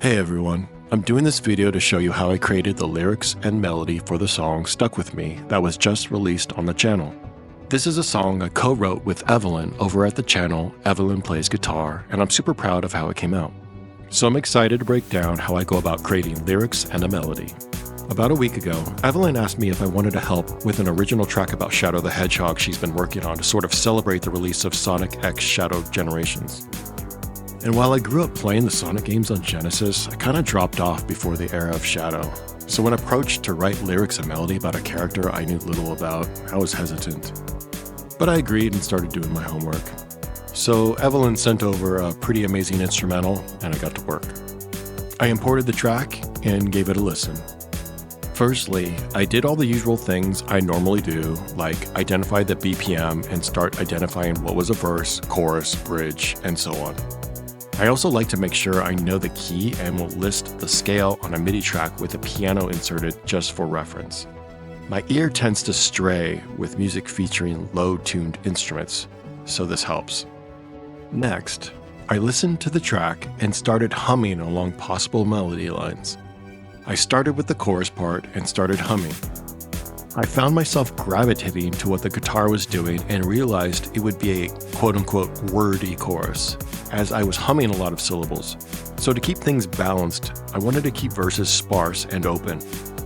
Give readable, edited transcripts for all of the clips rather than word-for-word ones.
Hey everyone, I'm doing this video to show you how I created the lyrics and melody for the song Stuck With Me that was just released on the channel. This is a song I co-wrote with Evelyn over at the channel Evelyn Plays Guitar, and I'm super proud of how it came out. So I'm excited to break down how I go about creating lyrics and a melody. About a week ago, Evelyn asked me if I wanted to help with an original track about Shadow the Hedgehog she's been working on to sort of celebrate the release of Sonic X Shadow Generations. And while I grew up playing the Sonic games on Genesis, I kind of dropped off before the era of Shadow. So when approached to write lyrics and melody about a character I knew little about, I was hesitant. But I agreed and started doing my homework. So Evelyn sent over a pretty amazing instrumental, and I got to work. I imported the track and gave it a listen. Firstly, I did all the usual things I normally do, like identify the BPM and start identifying what was a verse, chorus, bridge, and so on. I also like to make sure I know the key and will list the scale on a MIDI track with a piano inserted just for reference. My ear tends to stray with music featuring low-tuned instruments, so this helps. Next, I listened to the track and started humming along possible melody lines. I started with the chorus part and started humming. I found myself gravitating to what the guitar was doing and realized it would be a quote-unquote wordy chorus, as I was humming a lot of syllables. So to keep things balanced, I wanted to keep verses sparse and open,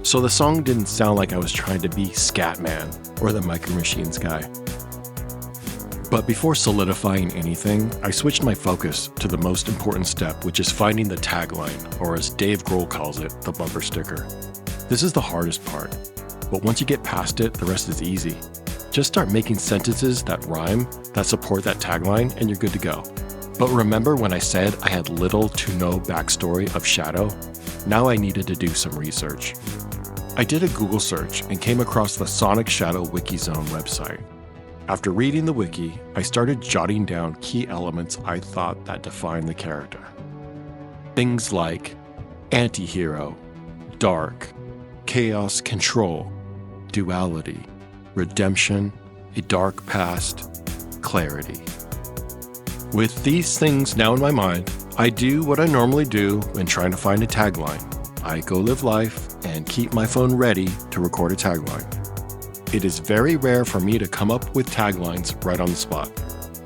so the song didn't sound like I was trying to be Scatman or the Micro Machines guy. But before solidifying anything, I switched my focus to the most important step, which is finding the tagline, or as Dave Grohl calls it, the bumper sticker. This is the hardest part. But once you get past it, the rest is easy. Just start making sentences that rhyme, that support that tagline, and you're good to go. But remember when I said I had little to no backstory of Shadow? Now I needed to do some research. I did a Google search and came across the Sonic Shadow WikiZone website. After reading the wiki, I started jotting down key elements I thought that defined the character. Things like anti-hero, dark, chaos control, duality, redemption, a dark past, clarity. With these things now in my mind, I do what I normally do when trying to find a tagline. I go live life and keep my phone ready to record a tagline. It is very rare for me to come up with taglines right on the spot.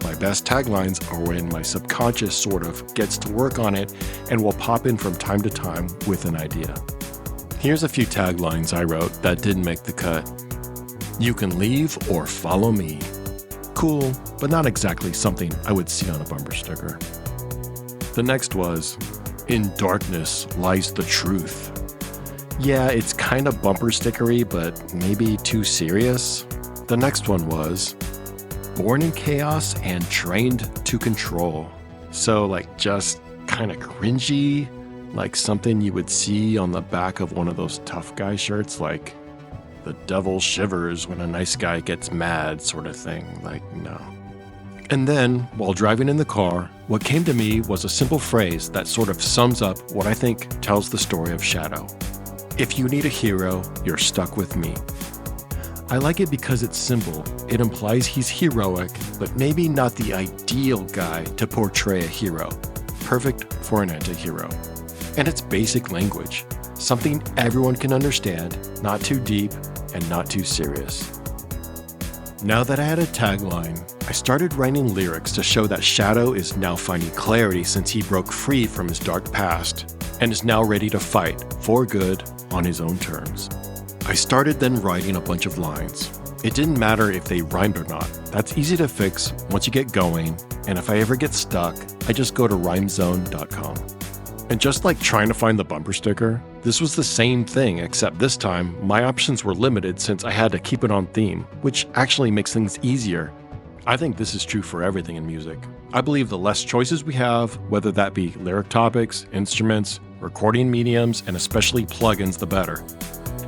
My best taglines are when my subconscious sort of gets to work on it and will pop in from time to time with an idea. Here's a few taglines I wrote that didn't make the cut. You can leave or follow me. Cool, but not exactly something I would see on a bumper sticker. The next was, in darkness lies the truth. Yeah, it's kind of bumper stickery, but maybe too serious. The next one was, born in chaos and trained to control. So like just kind of cringy, like something you would see on the back of one of those tough guy shirts, like the devil shivers when a nice guy gets mad sort of thing, like no. And then, while driving in the car, what came to me was a simple phrase that sort of sums up what I think tells the story of Shadow. If you need a hero, you're stuck with me. I like it because it's simple. It implies he's heroic, but maybe not the ideal guy to portray a hero. Perfect for an anti-hero. And it's basic language, something everyone can understand, not too deep and not too serious. Now that I had a tagline, I started writing lyrics to show that Shadow is now finding clarity since he broke free from his dark past and is now ready to fight for good on his own terms. I started then writing a bunch of lines. It didn't matter if they rhymed or not. That's easy to fix once you get going, and if I ever get stuck, I just go to rhymezone.com. And just like trying to find the bumper sticker, this was the same thing, except this time, my options were limited since I had to keep it on theme, which actually makes things easier. I think this is true for everything in music. I believe the less choices we have, whether that be lyric topics, instruments, recording mediums, and especially plugins, the better.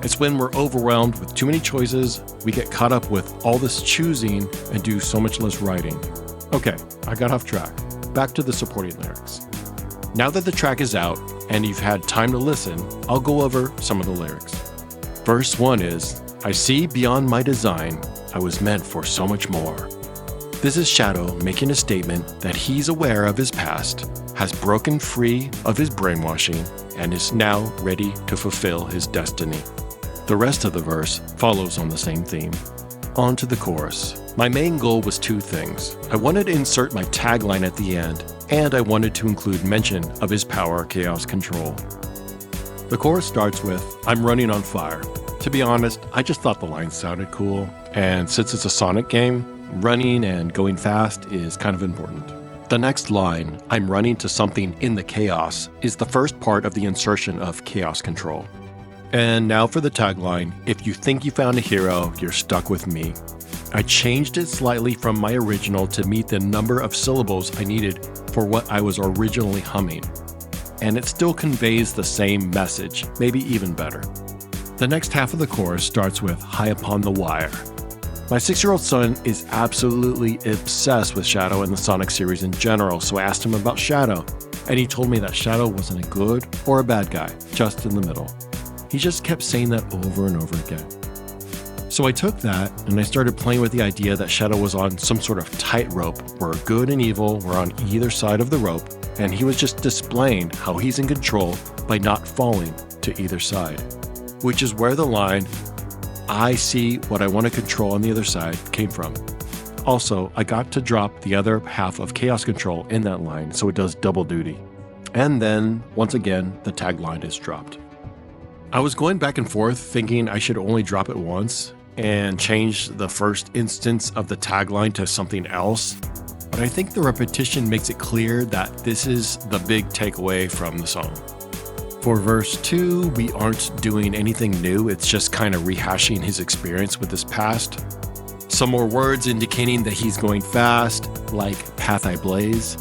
It's when we're overwhelmed with too many choices, we get caught up with all this choosing and do so much less writing. Okay, I got off track. Back to the supporting lyrics. Now that the track is out and you've had time to listen, I'll go over some of the lyrics. Verse 1 is, I see beyond my design, I was meant for so much more. This is Shadow making a statement that he's aware of his past has broken free of his brainwashing and is now ready to fulfill his destiny. The rest of the verse follows on the same theme. On to the chorus. My main goal was two things. I wanted to insert my tagline at the end, and I wanted to include mention of his power, chaos, control. The chorus starts with, I'm running on fire. To be honest, I just thought the line sounded cool, and since it's a Sonic game, running and going fast is kind of important. The next line, I'm running to something in the chaos, is the first part of the insertion of chaos control. And now for the tagline, if you think you found a hero, you're stuck with me. I changed it slightly from my original to meet the number of syllables I needed for what I was originally humming. And it still conveys the same message, maybe even better. The next half of the chorus starts with High Upon the Wire. My 6-year-old son is absolutely obsessed with Shadow and the Sonic series in general, so I asked him about Shadow, and he told me that Shadow wasn't a good or a bad guy, just in the middle. He just kept saying that over and over again. So I took that and I started playing with the idea that Shadow was on some sort of tightrope where good and evil were on either side of the rope, and he was just displaying how he's in control by not falling to either side. Which is where the line, I see what I want to control on the other side, came from. Also, I got to drop the other half of chaos control in that line, so it does double duty. And then, once again, the tagline is dropped. I was going back and forth thinking I should only drop it once and change the first instance of the tagline to something else, but I think the repetition makes it clear that this is the big takeaway from the song. For verse 2, we aren't doing anything new, it's just kind of rehashing his experience with his past. Some more words indicating that he's going fast, like Path I Blaze.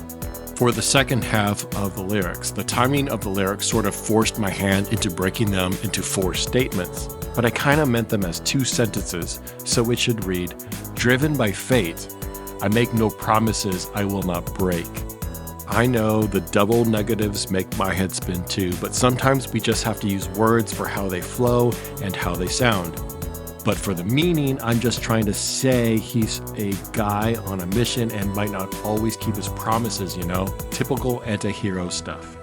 For the second half of the lyrics, the timing of the lyrics sort of forced my hand into breaking them into 4 statements, but I kind of meant them as 2 sentences, so it should read, Driven by fate, I make no promises I will not break. I know the double negatives make my head spin too, but sometimes we just have to use words for how they flow and how they sound. But for the meaning, I'm just trying to say he's a guy on a mission and might not always keep his promises, you know? Typical anti-hero stuff.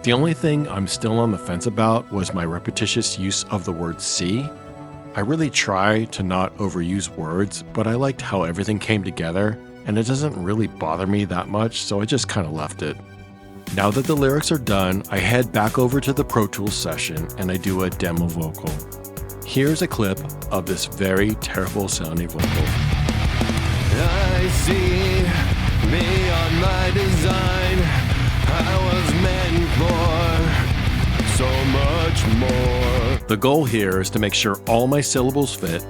The only thing I'm still on the fence about was my repetitious use of the word see. I really try to not overuse words, but I liked how everything came together, and it doesn't really bother me that much, so I just kind of left it. Now that the lyrics are done, I head back over to the Pro Tools session and I do a demo vocal. Here's a clip of this very terrible sounding vocal. I see beyond my design, I was meant for so much more. The goal here is to make sure all my syllables fit,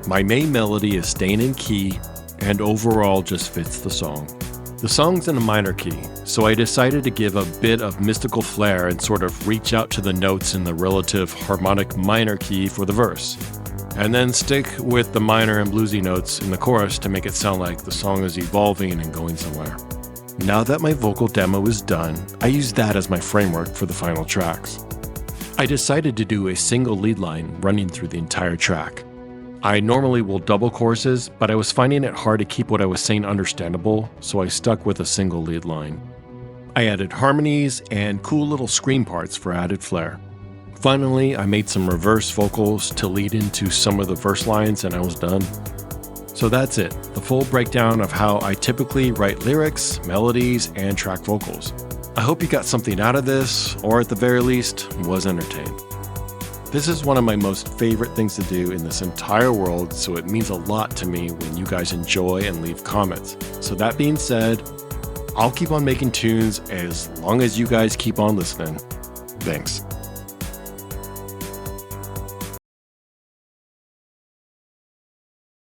my main melody is staying in key, and overall just fits the song. The song's in a minor key, so I decided to give a bit of mystical flair and sort of reach out to the notes in the relative harmonic minor key for the verse, and then stick with the minor and bluesy notes in the chorus to make it sound like the song is evolving and going somewhere. Now that my vocal demo is done, I use that as my framework for the final tracks. I decided to do a single lead line running through the entire track. I normally will double choruses, but I was finding it hard to keep what I was saying understandable, so I stuck with a single lead line. I added harmonies and cool little scream parts for added flair. Finally, I made some reverse vocals to lead into some of the verse lines and I was done. So that's it, the full breakdown of how I typically write lyrics, melodies, and track vocals. I hope you got something out of this, or at the very least, was entertained. This is one of my most favorite things to do in this entire world, so it means a lot to me when you guys enjoy and leave comments. So that being said, I'll keep on making tunes as long as you guys keep on listening. Thanks.